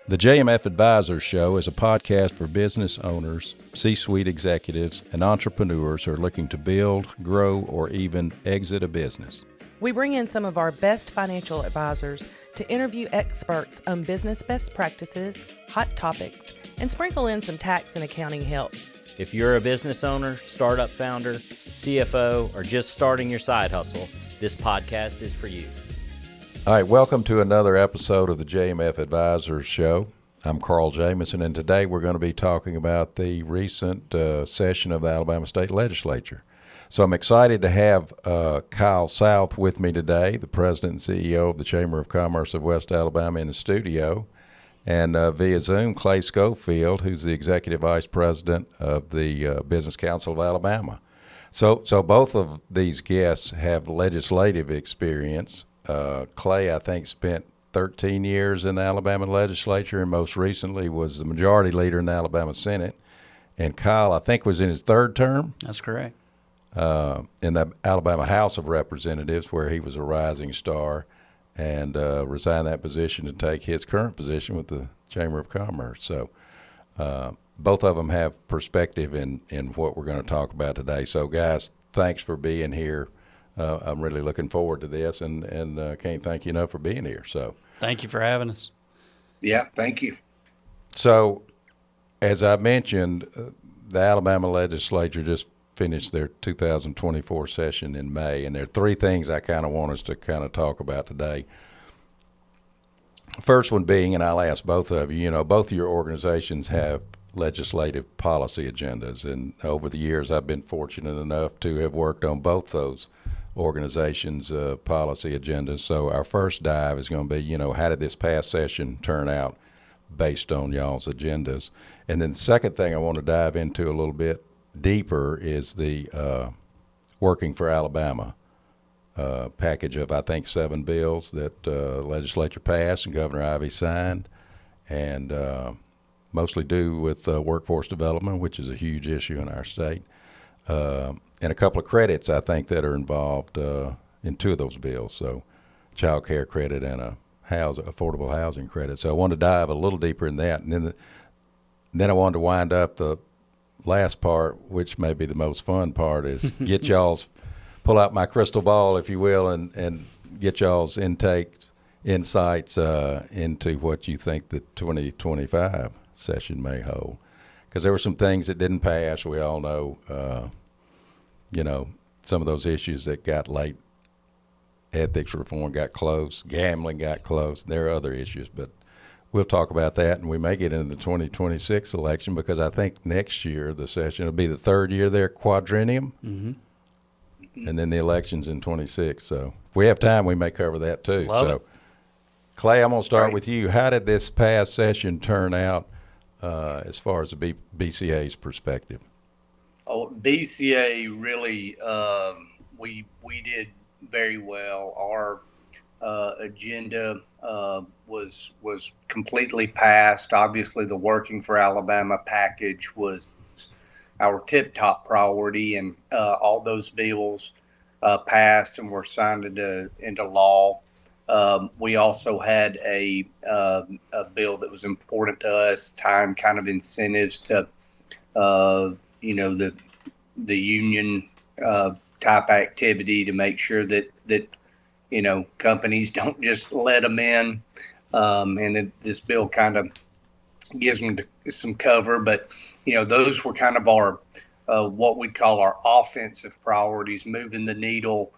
The JMF Advisors Show is a podcast for business owners, C-suite executives, and entrepreneurs who are looking to build, grow, or even exit a business. We bring in some of our best financial advisors to interview experts on business best practices, hot topics, and sprinkle in some tax and accounting help. If you're a business owner, startup founder, CFO, or just starting your side hustle, this podcast is for you. All right, welcome to another episode of the JMF Advisors Show. I'm Carl Jamison, and today we're going to be talking about the recent session of the Alabama State Legislature. So I'm excited to have Kyle South with me today, the President and CEO of the Chamber of Commerce of West Alabama, in the studio, and via Zoom, Clay Scofield, who's the Executive Vice President of the Business Council of Alabama. So both of these guests have legislative experience. Clay, I think, spent 13 years in the Alabama legislature and most recently was the majority leader in the Alabama Senate. And Kyle, I think, was in his third term. That's correct. In the Alabama House of Representatives, where he was a rising star, and resigned that position to take his current position with the Chamber of Commerce. So both of them have perspective in what we're going to talk about today. So, guys, thanks for being here. I'm really looking forward to this, and can't thank you enough for being here. So, thank you for having us. Yeah, thank you. So, as I mentioned, the Alabama legislature just finished their 2024 session in May, and there are three things I kind of want us to kind of talk about today. First one being, and I'll ask both of you, both of your organizations have legislative policy agendas, and over the years I've been fortunate enough to have worked on both those organizations' policy agendas. So our first dive is going to be, how did this past session turn out based on y'all's agendas? And then the second thing I want to dive into a little bit deeper is the Working for Alabama package of, I think, 7 bills that legislature passed and Governor Ivey signed, and mostly do with workforce development, which is a huge issue in our state. And a couple of credits, I think, that are involved in 2 of those bills. So Childcare Credit and a affordable housing credit. So I want to dive a little deeper in that. And then I wanted to wind up the last part, which may be the most fun part, is pull out my crystal ball, if you will, and get y'all's insights into what you think the 2025 session may hold. Because there were some things that didn't pass. We all know, some of those issues that got late. Ethics reform got close. Gambling got close. There are other issues, but we'll talk about that, and we may get into the 2026 election, because I think next year the session will be the third year of their quadrennium, and then the election's in 26. So if we have time, we may cover that too. Love it. Clay, I'm going to start with you. How did this past session turn out as far as the BCA's perspective? Oh, BCA really, we did very well. Our agenda was completely passed. Obviously, the Working for Alabama package was our tip-top priority, and all those bills passed and were signed into law. We also had a bill that was important to us, tying kind of incentives to the union type activity, to make sure that companies don't just let them in. And this bill kind of gives them some cover, but those were kind of our what we'd call our offensive priorities, moving the needle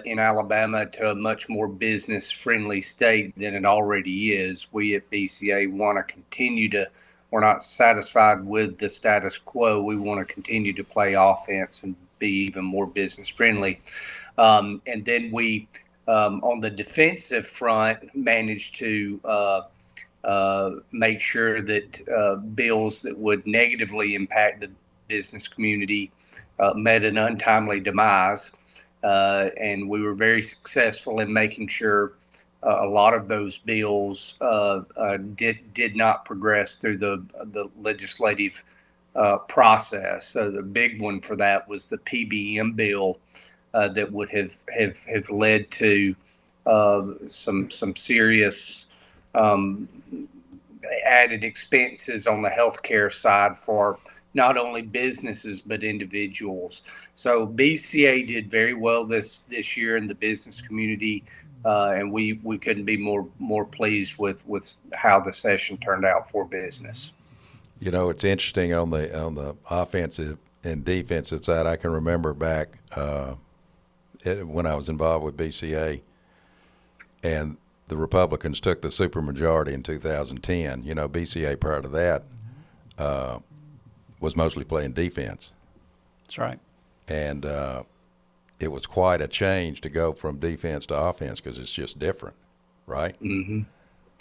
in Alabama to a much more business-friendly state than it already is. We at BCA want to continue to. We're not satisfied with the status quo. We want to continue to play offense and be even more business-friendly. And then we, on the defensive front, managed to make sure that bills that would negatively impact the business community met an untimely demise. And we were very successful in making sure a lot of those bills did not progress through the legislative process. So the big one for that was the PBM bill that would have led to some serious added expenses on the healthcare side for not only businesses but individuals. So BCA did very well this year in the business community, and we couldn't be more pleased with how the session turned out for business. You know, it's interesting on the offensive and defensive side. I can remember back when I was involved with BCA, and the Republicans took the supermajority in 2010. You know, BCA prior to that was mostly playing defense. That's right. And it was quite a change to go from defense to offense because it's just different, right? Mm-hmm.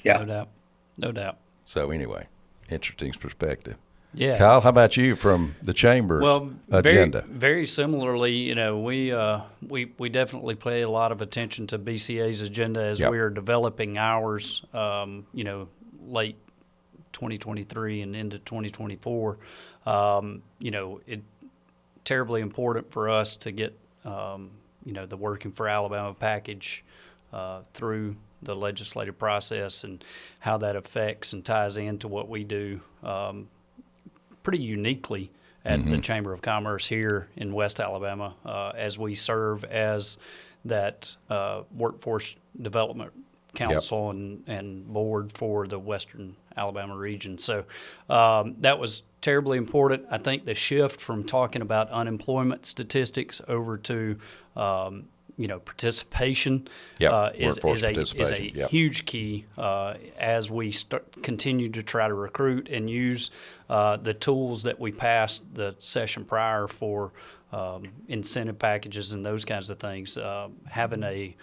Yeah. No doubt. No doubt. So anyway, interesting perspective. Yeah. Kyle, how about you from the chamber's agenda? Very similarly, you know, we definitely pay a lot of attention to BCA's agenda as Yep. we are developing ours, you know, late 2023 and into 2024. You know, it terribly important for us to get, you know, the Working for Alabama package through the legislative process and how that affects and ties into what we do pretty uniquely at the Chamber of Commerce here in West Alabama, as we serve as that workforce development council and board for the Western Alabama region. So that was terribly important. I think the shift from talking about unemployment statistics over to you know, participation is a huge key as we continue to try to recruit and use the tools that we passed the session prior for incentive packages and those kinds of things. Having a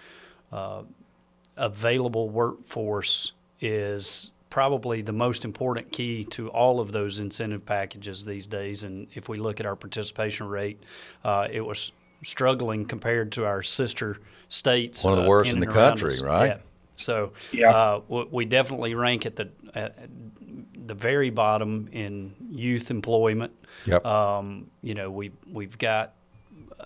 available workforce is probably the most important key to all of those incentive packages these days. And if we look at our participation rate, it was struggling compared to our sister states. One of the worst in the country, us. right? Yeah. So Yeah. we definitely rank at the very bottom in youth employment. Yep. You know, we've got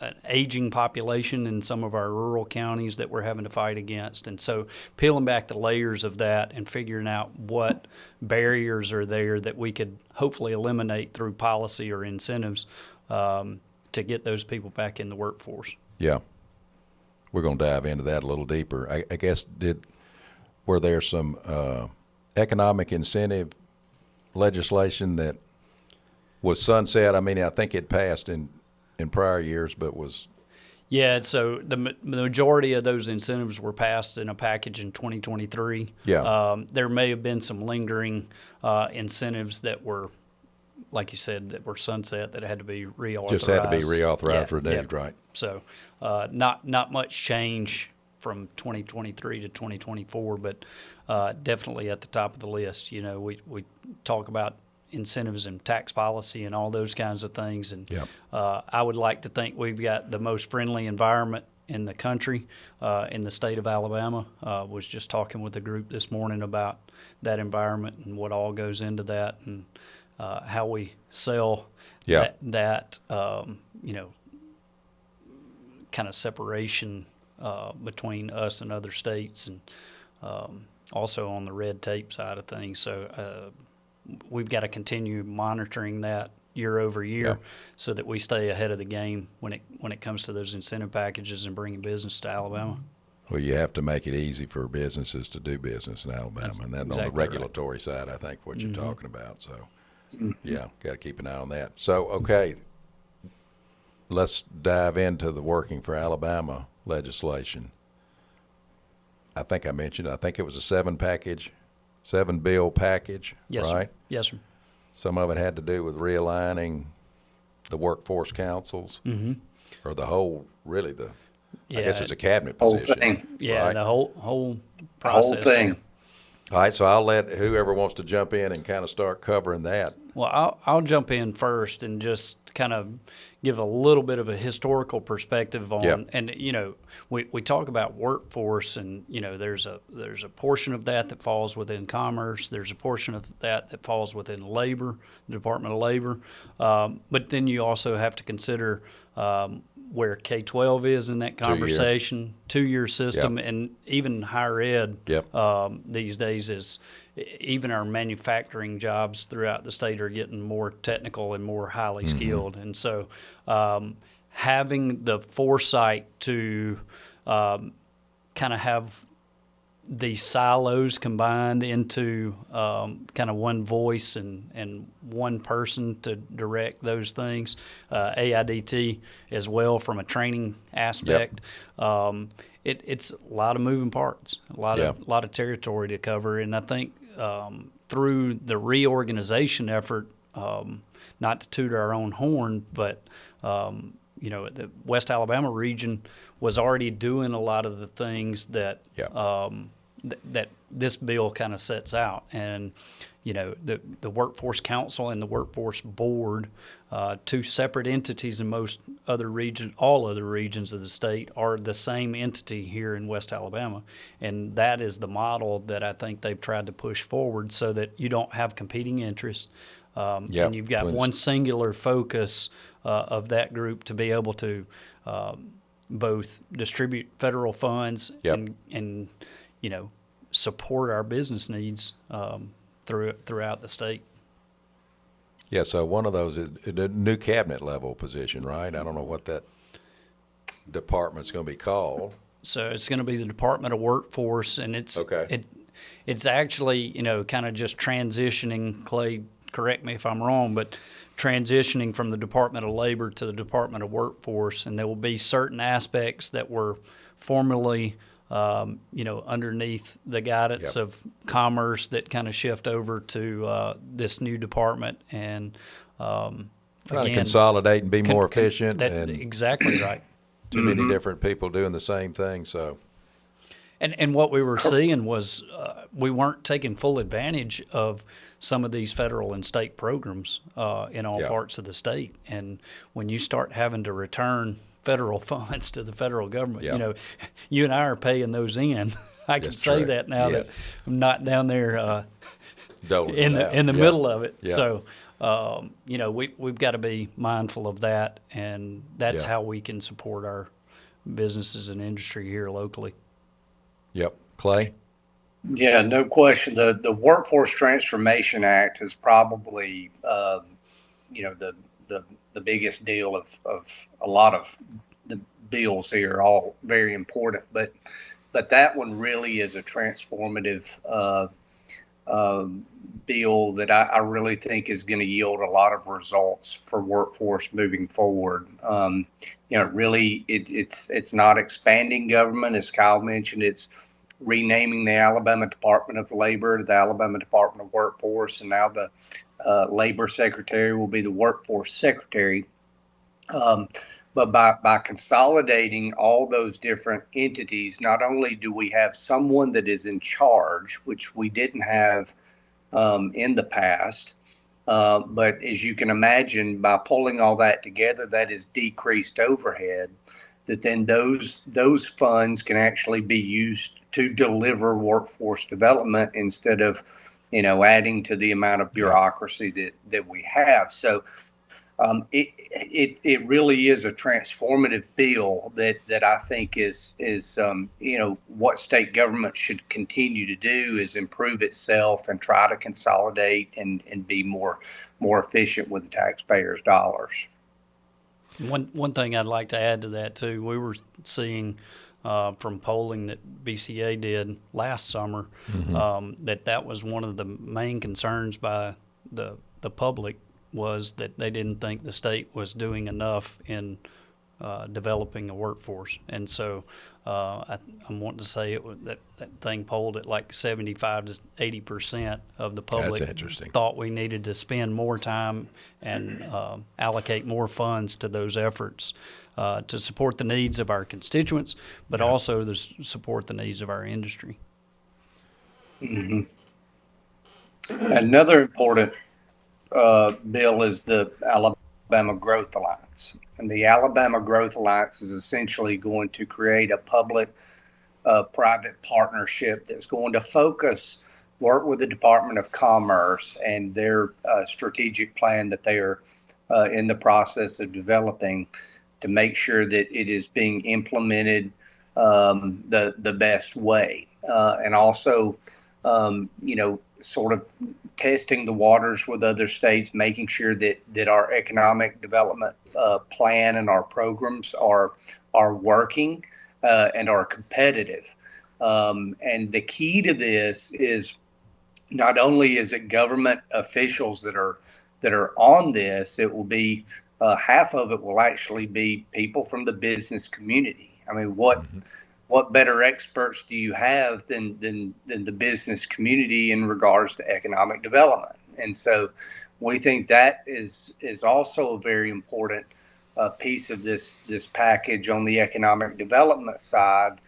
an aging population in some of our rural counties that we're having to fight against. And so peeling back the layers of that and figuring out what barriers are there that we could hopefully eliminate through policy or incentives to get those people back in the workforce. Yeah. We're going to dive into that a little deeper. I guess were there some economic incentive legislation that was sunset? I mean, I think it passed in prior years, but was... Yeah, so the majority of those incentives were passed in a package in 2023. Yeah. There may have been some lingering incentives that were, like you said, that were sunset that had to be reauthorized. Just had to be reauthorized, renewed, yeah. right? So not much change from 2023 to 2024, but definitely at the top of the list. You know, we talk about incentives and tax policy and all those kinds of things. And Yep. I would like to think we've got the most friendly environment in the country, in the state of Alabama. Was just talking with a group this morning about that environment and what all goes into that and how we sell that you know, kind of separation between us and other states, and also on the red tape side of things. So we've got to continue monitoring that year over year so that we stay ahead of the game when it comes to those incentive packages and bringing business to Alabama. Well, you have to make it easy for businesses to do business in Alabama, and that's exactly on the regulatory side, I think, what you're talking about. So, yeah, got to keep an eye on that. So, okay, let's dive into the Working for Alabama legislation. I think I mentioned, I think it was a 7-bill package, Yes, right? sir. Yes, sir. Some of it had to do with realigning the workforce councils, or the whole, really I guess it's a cabinet Whole position. thing. Yeah, right? the whole The whole process. thing. All right, so I'll let whoever wants to jump in and kind of start covering that. Well, I'll jump in first and just kind of give a little bit of a historical perspective on, Yep. and you know, we talk about workforce, and you know, there's a portion of that falls within commerce. There's a portion of that falls within labor, the Department of Labor, but then you also have to consider where K-12 is in that conversation, two-year system, Yep. and even higher ed Yep. these days even our manufacturing jobs throughout the state are getting more technical and more highly skilled. And so having the foresight to kind of have these silos combined into kind of one voice and one person to direct those things, AIDT as well from a training aspect. It's a lot of moving parts, a lot of territory to cover, and I think through the reorganization effort, not to toot our own horn, but the West Alabama region was already doing a lot of the things that that this bill kind of sets out. And the Workforce Council and the Workforce Board, two separate entities in all other regions of the state, are the same entity here in West Alabama. And that is the model that I think they've tried to push forward so that you don't have competing interests. And you've got one singular focus of that group to be able to both distribute federal funds and support our business needs throughout the state. Yeah, so one of those is a new cabinet level position, right? I don't know what that department's going to be called. So it's going to be the Department of Workforce, and it's actually kind of just transitioning. Clay, correct me if I'm wrong, but transitioning from the Department of Labor to the Department of Workforce, and there will be certain aspects that were formerly underneath the guidance of Commerce that kind of shift over to this new department, and trying to consolidate and be more efficient. Exactly right. Too many different people doing the same thing, so. And what we were seeing was we weren't taking full advantage of some of these federal and state programs in all parts of the state. And when you start having to return federal funds to the federal government, you and I are paying those in. I can say that now that I'm not down there in the middle of it. So, we've got to be mindful of that, and that's how we can support our businesses and industry here locally. Yep. Clay? Yeah, no question. The Workforce Transformation Act is probably, the biggest deal of a lot of the bills here are all very important, but that one really is a transformative bill that I really think is going to yield a lot of results for workforce moving forward. Really, it's not expanding government, as Kyle mentioned. It's renaming the Alabama Department of Labor to the Alabama Department of Workforce, and now the Labor Secretary will be the Workforce Secretary. But by consolidating all those different entities, not only do we have someone that is in charge, which we didn't have in the past, but as you can imagine, by pulling all that together, that is decreased overhead, that then those funds can actually be used to deliver workforce development instead of adding to the amount of bureaucracy that we have. So it really is a transformative bill that I think is what state government should continue to do is improve itself and try to consolidate and be more efficient with the taxpayers' dollars. One thing I'd like to add to that too, we were seeing from polling that BCA did last summer, that was one of the main concerns by the public, was that they didn't think the state was doing enough in developing a workforce. And so I'm wanting to say that thing polled at like 75 to 80% of the public thought we needed to spend more time and allocate more funds to those efforts to support the needs of our constituents, but also to support the needs of our industry. Mm-hmm. Another important bill is the Alabama Growth Alliance. And the Alabama Growth Alliance is essentially going to create a public-private partnership that's going to work with the Department of Commerce and their strategic plan that they are in the process of developing to make sure that it is being implemented the best way. And also, sort of testing the waters with other states, making sure that our economic development plan and our programs are working and are competitive. And the key to this is not only is it government officials that are on this, it will be half of it will actually be people from the business community. I mean, what better experts do you have than the business community in regards to economic development? And so we think that is also a very important piece of this package on the economic development side,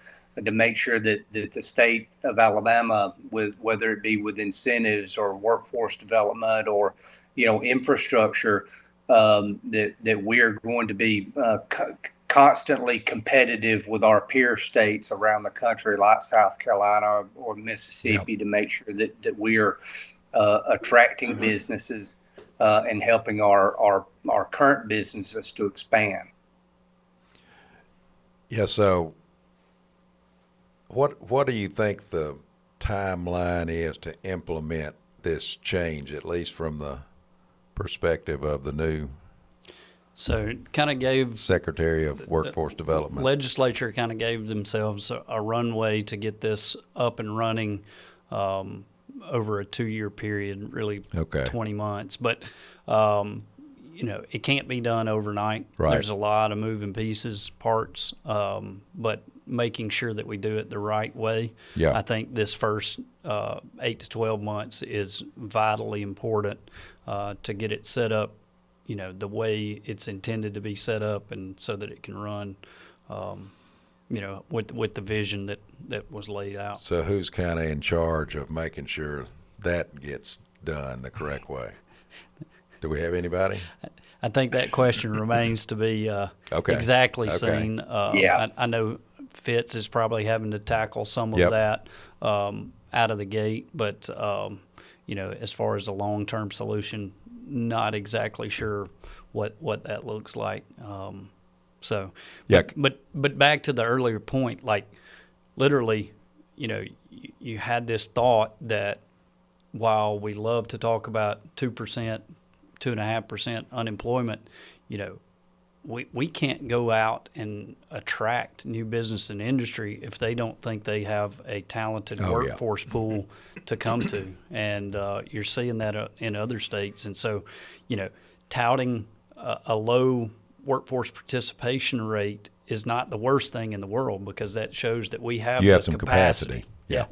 to make sure that the state of Alabama, with whether it be with incentives or workforce development or infrastructure, that we're going to be constantly competitive with our peer states around the country, like South Carolina or Mississippi, to make sure that we are attracting businesses and helping our current businesses to expand. Yeah. So, what do you think the timeline is to implement this change, at least from the perspective of the new So it kind of gave Secretary of Workforce Development? legislature kind of gave themselves a runway to get this up and running over a 2-year period, really 20 months. But, it can't be done overnight. Right. There's a lot of moving pieces, parts, but making sure that we do it the right way. Yeah. I think this first 8 to 12 months is vitally important to get it set up, the way it's intended to be set up, and so that it can run, with the vision that was laid out. So who's kind of in charge of making sure that gets done the correct way? Do we have anybody? I think that question remains to be exactly seen. I know Fitz is probably having to tackle some of that out of the gate, but as far as a long-term solution, not exactly sure what that looks like. But back to the earlier point, like literally, you had this thought that while we love to talk about 2%, 2.5% unemployment, we can't go out and attract new business and industry if they don't think they have a talented workforce pool to come to. And you're seeing that in other states. And so, touting a low workforce participation rate is not the worst thing in the world, because that shows that we have some capacity. Yeah.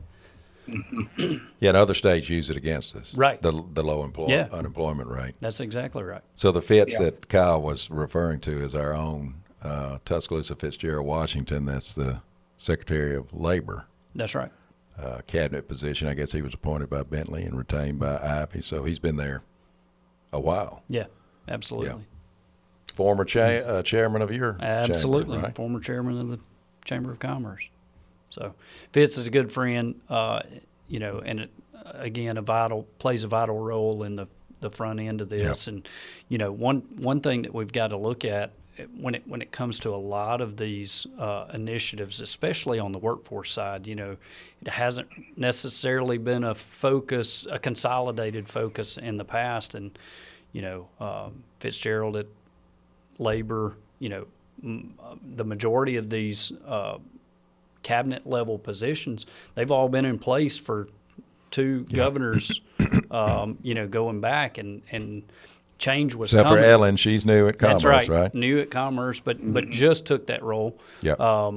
Yeah, and other states use it against us. Right. The low unemployment rate. That's exactly right. So the Fitz that Kyle was referring to is our own Tuscaloosa Fitzgerald Washington. That's the Secretary of Labor. That's right. Cabinet position. I guess he was appointed by Bentley and retained by Ivy, so he's been there a while. Yeah, absolutely. Yeah. Former chairman of your absolutely chamber, right? Former chairman of the Chamber of Commerce. So Fitz is a good friend, and it, again, plays a vital role in the front end of this. Yep. And one thing that we've got to look at when it comes to a lot of these initiatives, especially on the workforce side, it hasn't necessarily been a consolidated focus in the past. And Fitzgerald at Labor, the majority of these cabinet level positions, they've all been in place for 2 governors, going back, and change was except coming. for Ellen, she's new at Commerce. That's right? New at Commerce, but just took that role. Yeah.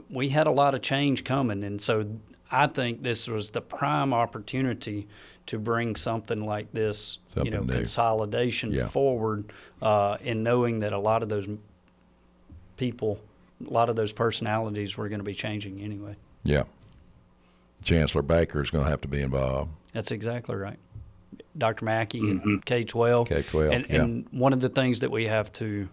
We had a lot of change coming, and so I think this was the prime opportunity to bring something like this, new consolidation forward, in knowing that a lot of those people, a lot of those personalities were going to be changing anyway. Yeah. Chancellor Baker is going to have to be involved. That's exactly right. Dr. Mackey at K-12. K-12, and one of the things that we have to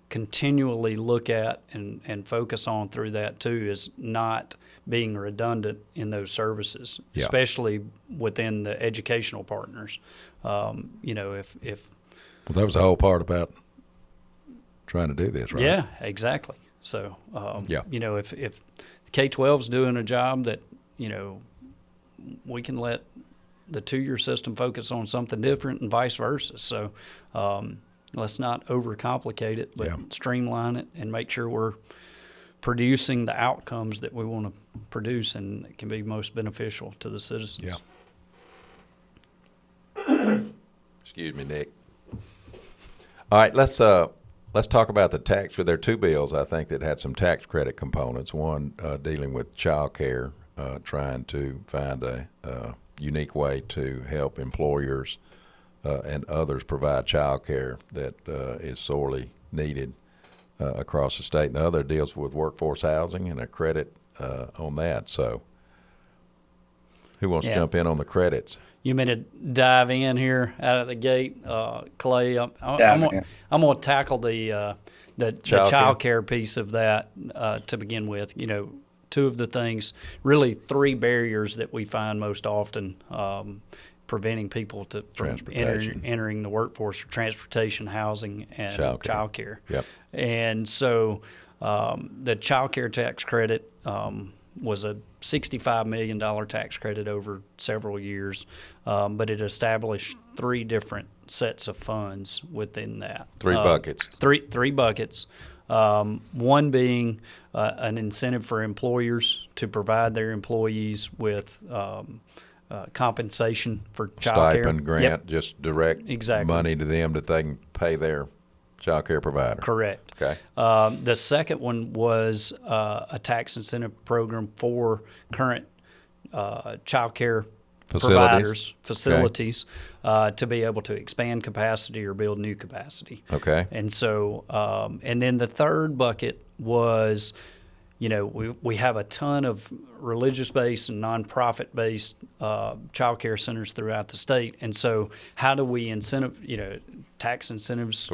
continually look at and focus on through that too is not being redundant in those services, especially within the educational partners. If well, that was the whole part about trying to do this, right? Yeah, exactly. So, if K-12 is doing a job that, we can let the 2-year system focus on something different and vice versa. So let's not overcomplicate it, but streamline it and make sure we're producing the outcomes that we want to produce and it can be most beneficial to the citizens. Yeah. Excuse me, Nick. All right, let's talk about the tax. There are 2 bills, I think, that had some tax credit components. One dealing with child care, trying to find a unique way to help employers and others provide child care that is sorely needed across the state. And the other deals with workforce housing and a credit on that. So who wants to jump in on the credits? You mean to dive in here out of the gate, Clay? I'm going to tackle the child care piece of that to begin with. You know, 2 of the things, really 3 barriers that we find most often preventing people from entering the workforce: transportation, housing, and child care. Yep. And so the Childcare Tax Credit was a $65 million tax credit over several years, but it established 3 different sets of funds within that. 3 buckets. Three buckets. One being an incentive for employers to provide their employees with compensation for child care. Stipend, grant, just direct money to them that they can pay their child care provider. Correct. Okay. The second one was a tax incentive program for current child care providers, facilities, to be able to expand capacity or build new capacity. Okay. And so, and then the third bucket was, you know, we have a ton of religious-based and nonprofit-based child care centers throughout the state. And so how do we tax incentives,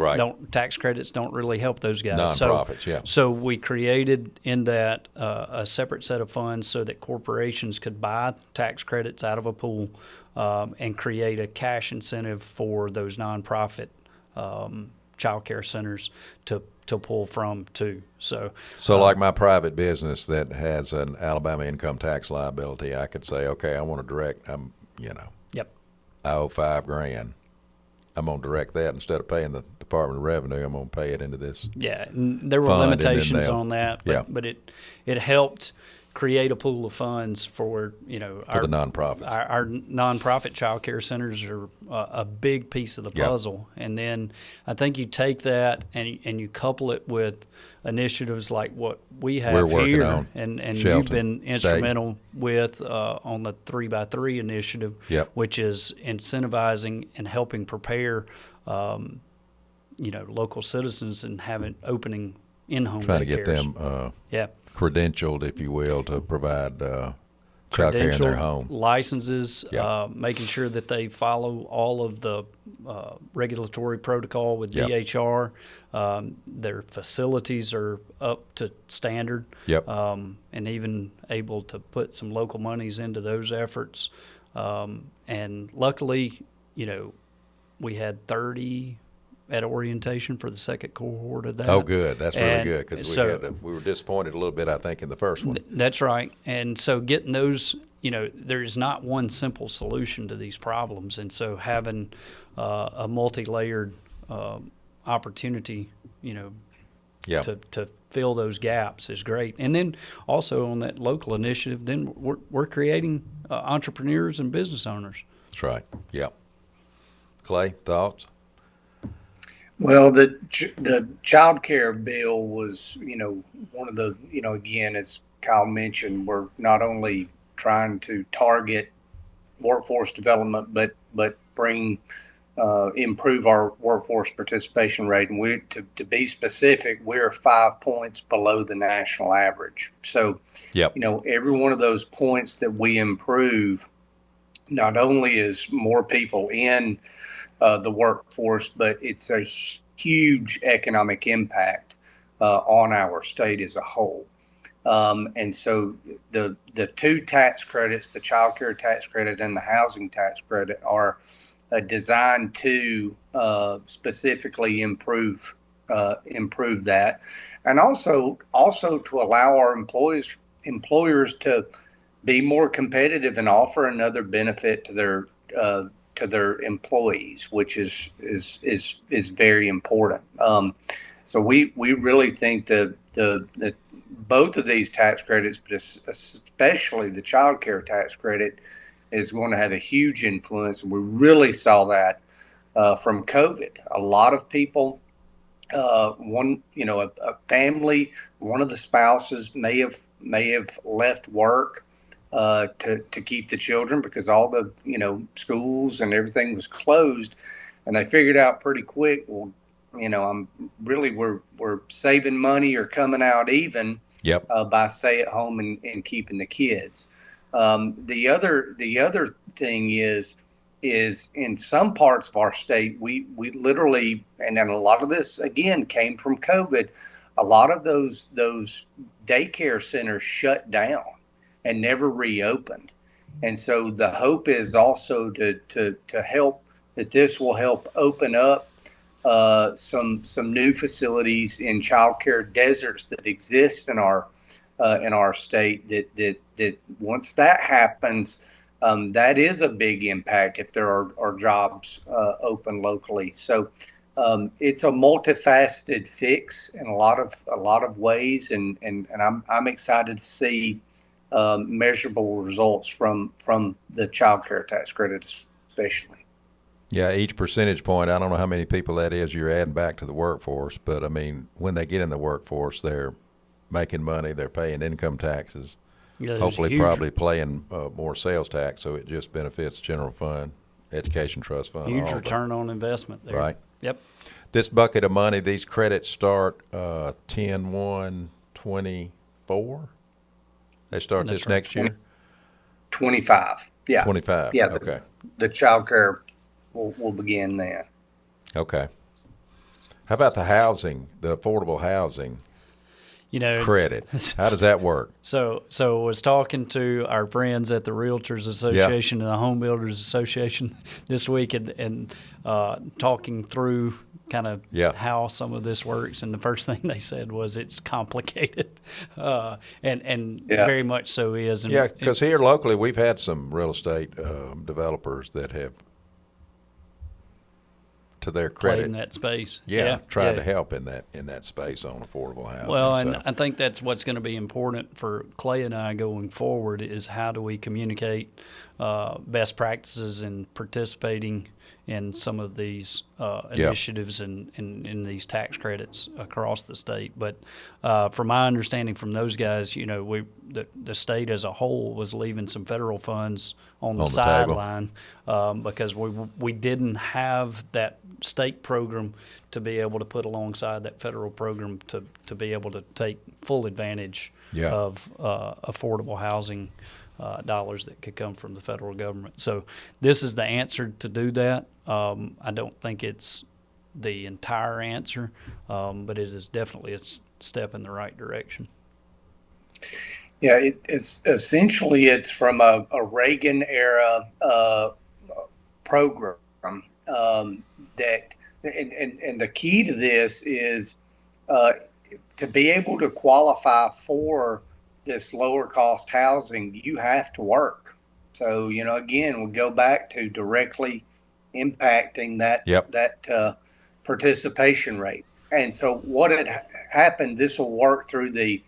tax credits don't really help those guys. Nonprofits, So we created in that a separate set of funds so that corporations could buy tax credits out of a pool and create a cash incentive for those nonprofit child care centers to pull from too. So like my private business that has an Alabama income tax liability, I could say, okay, I want to direct, I owe $5,000. I'm going to direct that instead of paying the Department of Revenue. I'm going to pay it into this. Yeah, and there were limitations on that, but it helped create a pool of funds for the nonprofits. Our nonprofit child care centers are a big piece of the puzzle, and then I think you take that and you couple it with initiatives like what we have here, and you've been instrumental with on the 3x3 initiative, which is incentivizing and helping prepare local citizens and opening in-home trying daycares. to get them credentialed, if you will, to provide child care in their home. Licenses, making sure that they follow all of the regulatory protocol with DHR. Their facilities are up to standard, and even able to put some local monies into those efforts. And luckily, we had 30 at orientation for the second cohort of that. Oh, good. That's really good, because we were disappointed a little bit, I think, in the first one. That's right. And so getting those, there is not one simple solution to these problems. And so having a multi-layered opportunity, to fill those gaps is great. And then also on that local initiative, then we're creating entrepreneurs and business owners. That's right. Yeah. Clay, thoughts? Well, the child care bill was, one of the, again, as Kyle mentioned, we're not only trying to target workforce development, but improve our workforce participation rate. And to be specific, we're 5 points below the national average. So, every one of those points that we improve, not only is more people in the workforce, but it's a huge economic impact on our state as a whole. And so the 2 tax credits, the Child Care Tax Credit and the Housing Tax Credit, are designed to specifically improve that, and also to allow our employers to be more competitive and offer another benefit to their employees, which is very important. So we really think that both of these tax credits, but especially the child care tax credit, is going to have a huge influence. And we really saw that from COVID. A lot of people, a family, one of the spouses may have left work to keep the children because all the schools and everything was closed, and they figured out pretty quick, well, we're saving money or coming out even. Yep. By stay at home and keeping the kids. The other thing is in some parts of our state, we literally, and then a lot of this again came from COVID. A lot of those daycare centers shut down and never reopened. And so the hope is also to help, that this will help open up some new facilities in childcare deserts that exist in our state. That once that happens, that is a big impact if there are jobs open locally. So it's a multifaceted fix in a lot of ways, and I'm excited to see measurable results from the child care tax credit especially. Yeah, each percentage point, I don't know how many people that is you're adding back to the workforce, but I mean, when they get in the workforce, they're making money, they're paying income taxes, hopefully probably paying more sales tax, so it just benefits general fund, education trust fund. Huge return on investment there. Right. Yep. This bucket of money, these credits start 10/1/24. They start That's this right. next year? 25. Yeah. 25. Yeah. Okay. The child care will begin then. Okay. How about the housing, the affordable housing credit? How does that work? So I was talking to our friends at the Realtors Association and the Home Builders Association this week, and talking through kind of how some of this works. And the first thing they said was it's complicated, and very much so is. And, because here locally we've had some real estate developers that have, to their credit, in that space. Trying to help in that space on affordable housing. Well, and I think that's what's going to be important for Clay and I going forward is how do we communicate best practices in participating in some of these initiatives and in these tax credits across the state. But from my understanding from those guys, the state as a whole was leaving some federal funds on the sideline because we didn't have that state program to be able to put alongside that federal program to be able to take full advantage of affordable housing dollars that could come from the federal government. So this is the answer to do that. I don't think it's the entire answer, but it is definitely a step in the right direction. Yeah, it's essentially from a Reagan era program that, and the key to this is to be able to qualify for this lower cost housing, you have to work. So again, we go back to directly impacting that participation rate. And so what had happened, this will work through the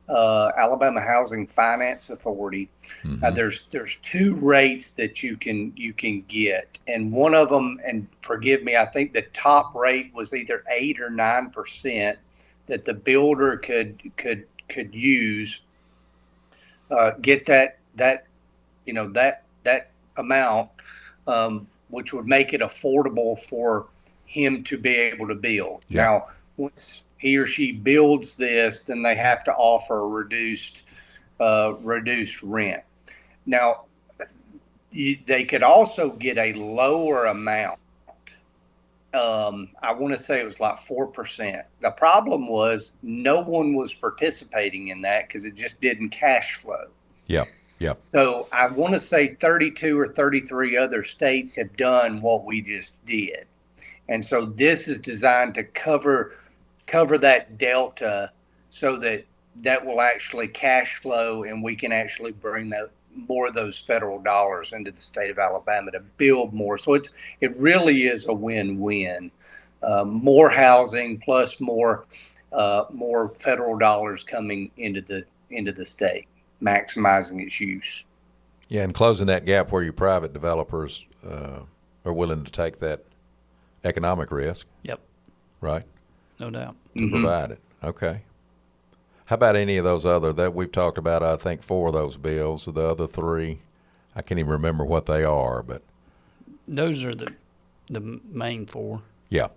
Alabama Housing Finance Authority. Mm-hmm. There's two rates that you can get, and one of them, and forgive me, I think the top rate was either 8 or 9% that the builder could use, get that amount, which would make it affordable for him to be able to build. Yeah. Now, once he or she builds this, then they have to offer a reduced rent. Now, they could also get a lower amount. I want to say it was like 4%. The problem was no one was participating in that because it just didn't cash flow. Yeah. So I want to say 32 or 33 other states have done what we just did. And so this is designed to cover that delta so that will actually cash flow and we can actually bring more of those federal dollars into the state of Alabama to build more. So it really is a win-win. More housing plus more federal dollars coming into the state, maximizing its use. Yeah, and closing that gap where your private developers are willing to take that economic risk, Yep, right, no doubt. to provide it. Okay. How about any of those other that we've talked about? I think 4 of those bills. The other 3, I can't even remember what they are, but Those are the main 4. yeah.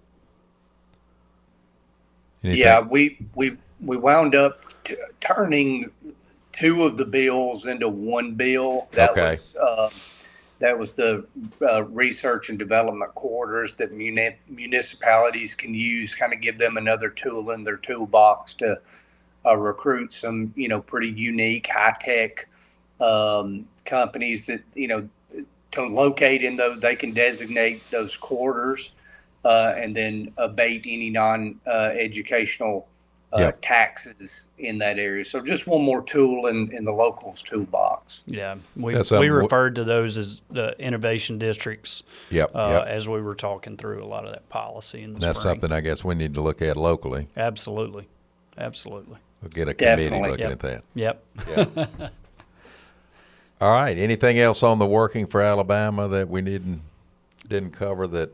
Anything? Yeah, we wound up turning 2 of the bills into one bill. Okay. That was the research and development quarters that municipalities can use, kind of give them another tool in their toolbox to recruit some, pretty unique, high-tech companies that, to locate in those. They can designate those quarters and then abate any non-educational Yep. taxes in that area. So just one more tool in the locals toolbox. Yeah, we That's referred to those as the innovation districts. Yep, yep. As we were talking through a lot of that policy in the That's spring. something I guess we need to look at locally. Absolutely. We'll get a committee Definitely. looking Yep. at that. Yep. Yeah. All right. Anything else on the working for Alabama that we didn't cover that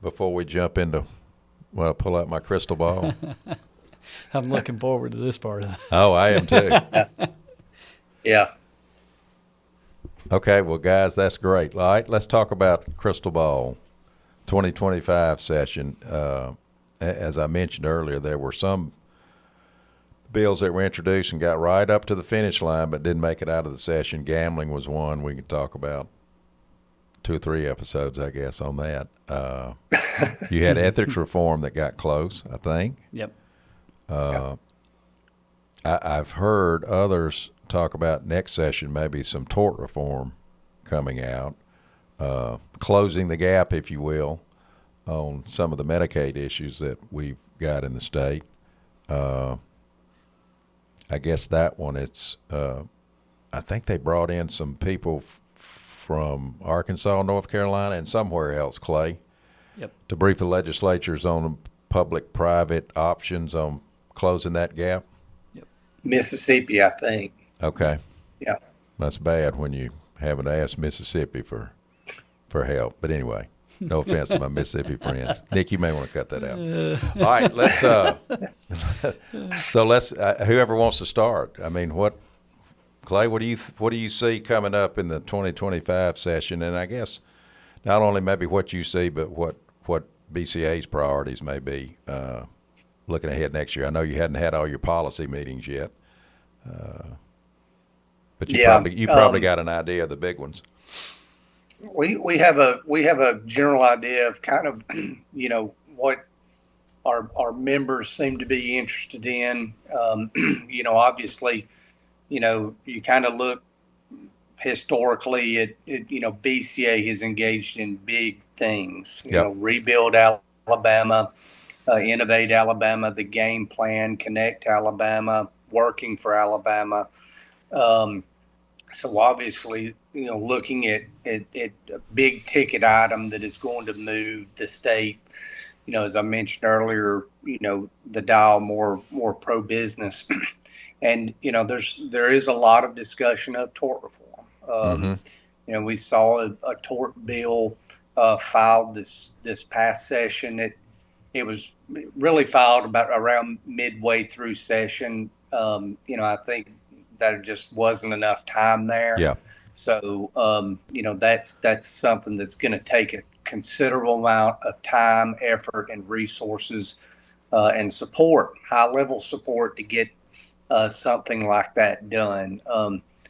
before we jump into, well, pull out my crystal ball? I'm looking forward to this part of it. Oh, I am too. Yeah. Okay. Well, guys, that's great. All right. Let's talk about crystal ball 2025 session. As I mentioned earlier, there were some bills that were introduced and got right up to the finish line but didn't make it out of the session. Gambling was one. We could talk about 2 or 3 episodes, I guess, on that. You had ethics reform that got close, I think. Yep. I've heard others talk about next session, maybe some tort reform coming out, closing the gap, if you will, on some of the Medicaid issues that we've got in the state. I guess that one, I think they brought in some people from Arkansas, North Carolina, and somewhere else, Clay, Yep. to brief the legislatures on public-private options on closing that gap. Mississippi, I think. Okay. Yeah. That's bad when you haven't asked Mississippi for help. But anyway, no offense to my Mississippi friends. Nick, you may want to cut that out. All right, let's whoever wants to start. I mean, Clay, what do you see coming up in the 2025 session? And I guess not only maybe what you see, but what BCA's priorities may be looking ahead next year. I know you hadn't had all your policy meetings yet, but you probably got an idea of the big ones. We have a general idea of kind of what our members seem to be interested in. Obviously, you kind of look historically at BCA has engaged in big things. Yep. Rebuild Alabama, Innovate Alabama, the game plan, Connect Alabama, Working for Alabama. So obviously, looking at a big ticket item that is going to move the state, as I mentioned earlier, the dial more pro-business. And, there is a lot of discussion of tort reform. We saw a tort bill filed this past session. It was really filed about around midway through session. I think there just wasn't enough time there. Yeah. So, that's something that's going to take a considerable amount of time, effort, and resources and support, high-level support to get something like that done.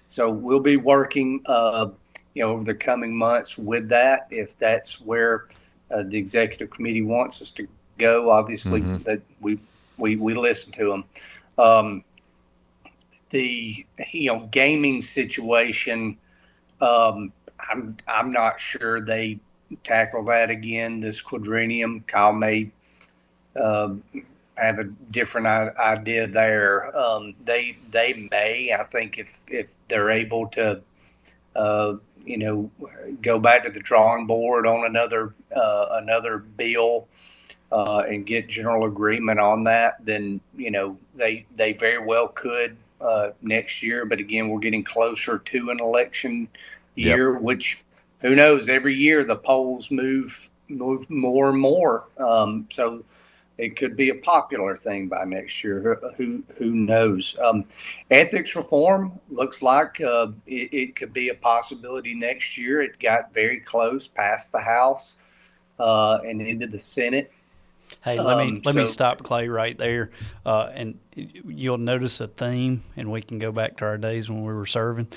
So we'll be working, over the coming months with that. If that's where the executive committee wants us to go, obviously that we listen to them. The gaming situation, I'm not sure they tackle that again this quadrennium. Kyle may have a different idea there. They may, I think, if they're able to, go back to the drawing board on another bill and get general agreement on that, then they very well could next year. But again, we're getting closer to an election year, which who knows? Every year the polls move more and more. So it could be a popular thing by next year. Who knows? Ethics reform looks like it could be a possibility next year. It got very close past the House and into the Senate. Hey, let me stop Clay right there, and you'll notice a theme, and we can go back to our days when we were serving.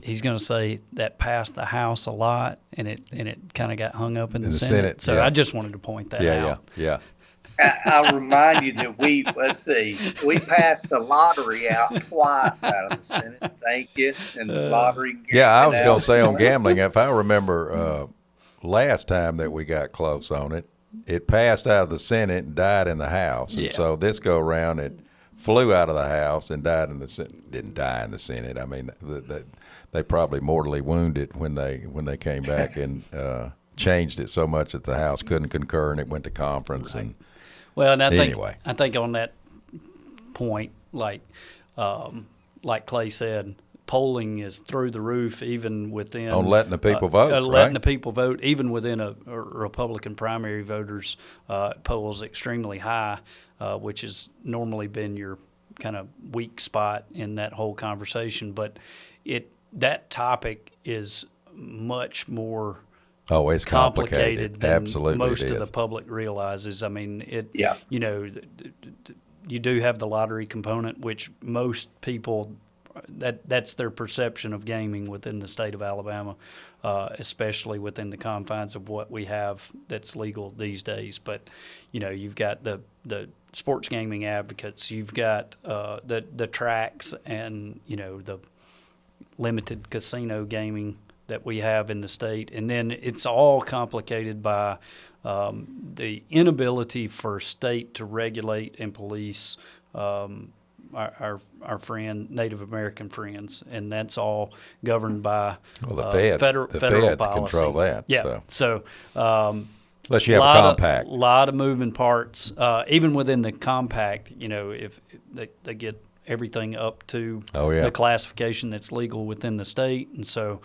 He's going to say that passed the House a lot, and it kind of got hung up in the Senate. So I just wanted to point that out. Yeah. I'll remind you that we passed the lottery out twice out of the Senate. Thank you. And the lottery. Yeah, I was going to say on gambling, if I remember last time that we got close on it, it passed out of the Senate and died in the House. And so this go around, it flew out of the House and died in the Senate. Didn't die in the Senate. I mean, they probably mortally wounded when they came back and changed it so much that the House couldn't concur and it went to conference. Right. Well, and I think on that point, like Clay said, polling is through the roof, even within on letting the people vote. Letting the people vote, even within a Republican primary voters, polls extremely high, which has normally been your kind of weak spot in that whole conversation. But that topic is much more. Oh, it's complicated than Absolutely, most of the public realizes. I mean, you do have the lottery component, which most people that's their perception of gaming within the state of Alabama, especially within the confines of what we have that's legal these days. But you've got the sports gaming advocates, you've got the tracks, and the limited casino gaming that we have in the state. And then it's all complicated by the inability for state to regulate and police our friend Native American friends, and that's all governed by the feds. federal feds policy. Control that. Yeah. So unless you have a compact, a lot of moving parts. Even within the compact, if they get everything up to the classification that's legal within the state. And so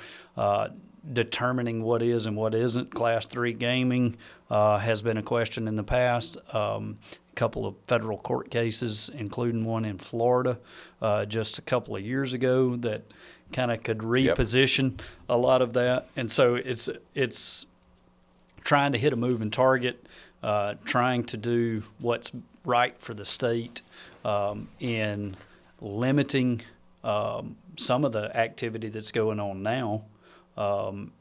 determining what is and what isn't Class 3 gaming has been a question in the past. A couple of federal court cases, including one in Florida just a couple of years ago, that kind of could reposition a lot of that. And so it's trying to hit a moving target, trying to do what's right for the state in limiting some of the activity that's going on now.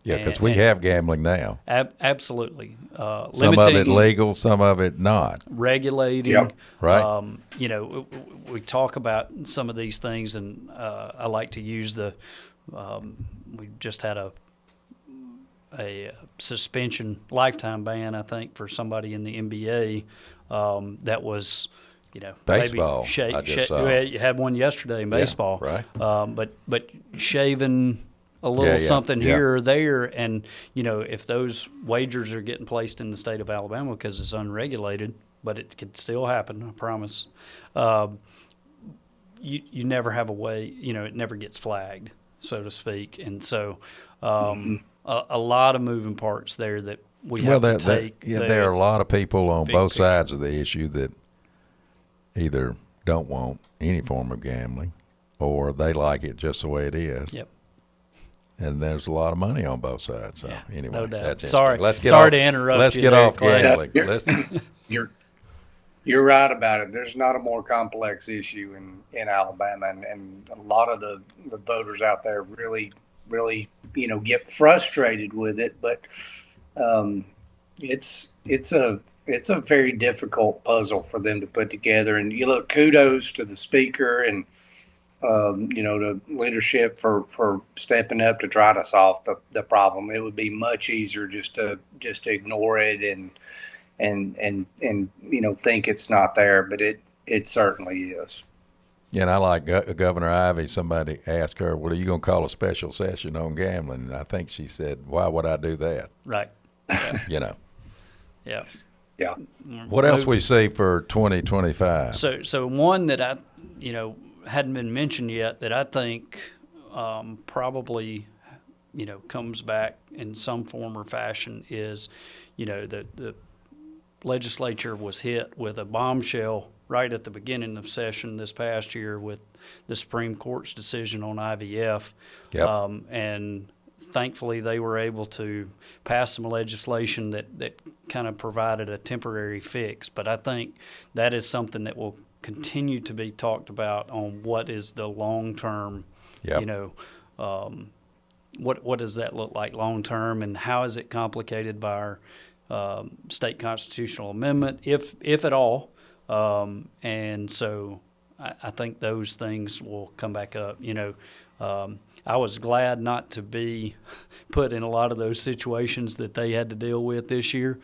Because we have gambling now. Absolutely. Some of it legal, some of it not. Regulating. Right. We talk about some of these things, and I like to use we just had a suspension, lifetime ban, I think, for somebody in the NBA that was – baseball. Maybe I just saw. You had one yesterday in baseball, right? But shaving a little something here or there, and if those wagers are getting placed in the state of Alabama because it's unregulated, but it could still happen, I promise. You never have a way. It never gets flagged, so to speak, and so a lot of moving parts there that we have to take. There are a lot of people on both picture. sides of the issue that either don't want any form of gambling or they like it just the way it is. Yep. And there's a lot of money on both sides. So anyway, no doubt. that's Sorry to interrupt Let's you get there, off Clay. gambling. You're right about it. There's not a more complex issue in Alabama, and a lot of the voters out there really get frustrated with it. But it's a very difficult puzzle for them to put together. And kudos to the speaker and to leadership for stepping up to try to solve the problem. It would be much easier just to ignore it and think it's not there, but it certainly is. Yeah, and I like Governor Ivey. Somebody asked her, well, are you going to call a special session on gambling? And I think she said, why would I do that? Right. Yeah. Yeah. Yeah. What else we see for 2025? So one that I, hadn't been mentioned yet that I think probably, comes back in some form or fashion is, the legislature was hit with a bombshell right at the beginning of session this past year with the Supreme Court's decision on IVF. Yep. And thankfully they were able to pass some legislation that kind of provided a temporary fix. But I think that is something that will continue to be talked about on what is the long-term, Yep. What does that look like long-term, and how is it complicated by our state constitutional amendment, if at all. And so I think those things will come back up. I was glad not to be put in a lot of those situations that they had to deal with this year.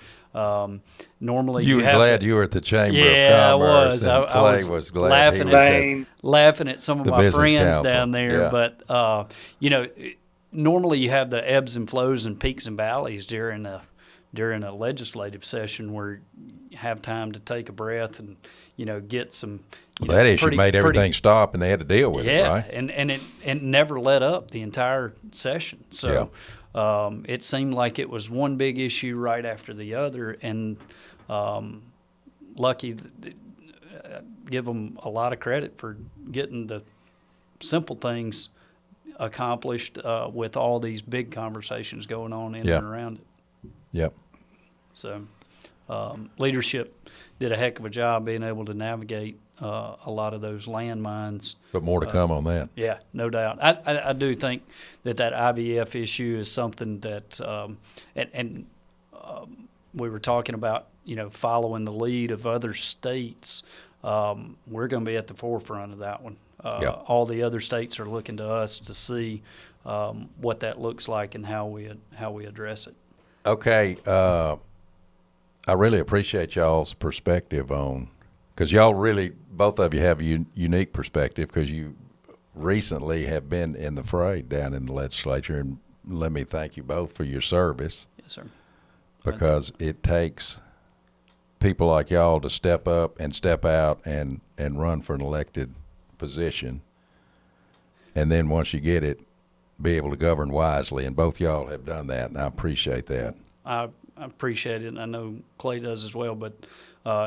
Normally, You were glad you were at the Chamber of Yeah, I Commerce. was. And I Clay was was glad laughing he was Same. laughing at some of The my business friends council. down there. Yeah. But, normally you have the ebbs and flows and peaks and valleys during a legislative session where you have time to take a breath and, get some. That issue made everything stop, and they had to deal with it, right? and it never let up the entire session. So it seemed like it was one big issue right after the other, and lucky, give them a lot of credit for getting the simple things accomplished with all these big conversations going on in and around it. Yep. So leadership did a heck of a job being able to navigate a lot of those landmines. But more to come on that. Yeah, no doubt. I do think that IVF issue is something that, we were talking about, following the lead of other states. We're going to be at the forefront of that one. All the other states are looking to us to see what that looks like and how we address it. Okay. I really appreciate y'all's perspective on, because y'all really, both of you have a unique perspective, because you recently have been in the fray down in the legislature, and let me thank you both for your service. Yes, sir. Because it takes people like y'all to step up and step out and run for an elected position, and then once you get it, be able to govern wisely, and both y'all have done that, and I appreciate that. I appreciate it, and I know Clay does as well, but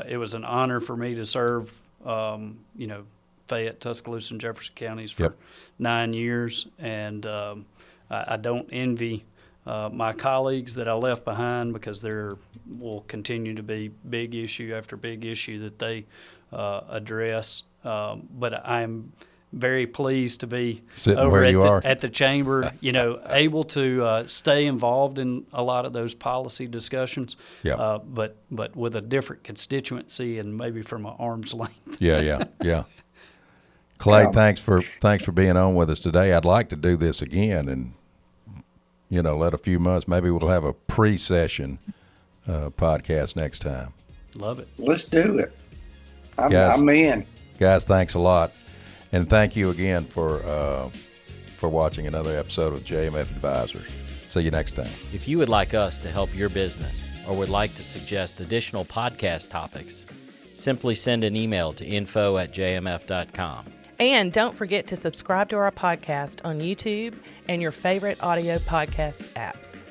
it was an honor for me to serve, Fayette, Tuscaloosa, and Jefferson counties for 9 years, and I don't envy my colleagues that I left behind, because there will continue to be big issue after big issue that they address. But I'm very pleased to be Sitting over where you are. at the chamber, able to stay involved in a lot of those policy discussions. Yeah. But with a different constituency and maybe from an arm's length. Yeah. Clay, thanks for being on with us today. I'd like to do this again, and let a few months. Maybe we'll have a pre-session podcast next time. Love it. Let's do it. Guys, I'm in. Guys, thanks a lot, and thank you again for watching another episode of JMF Advisors. See you next time. If you would like us to help your business or would like to suggest additional podcast topics, simply send an email to info@jmf.com. And don't forget to subscribe to our podcast on YouTube and your favorite audio podcast apps.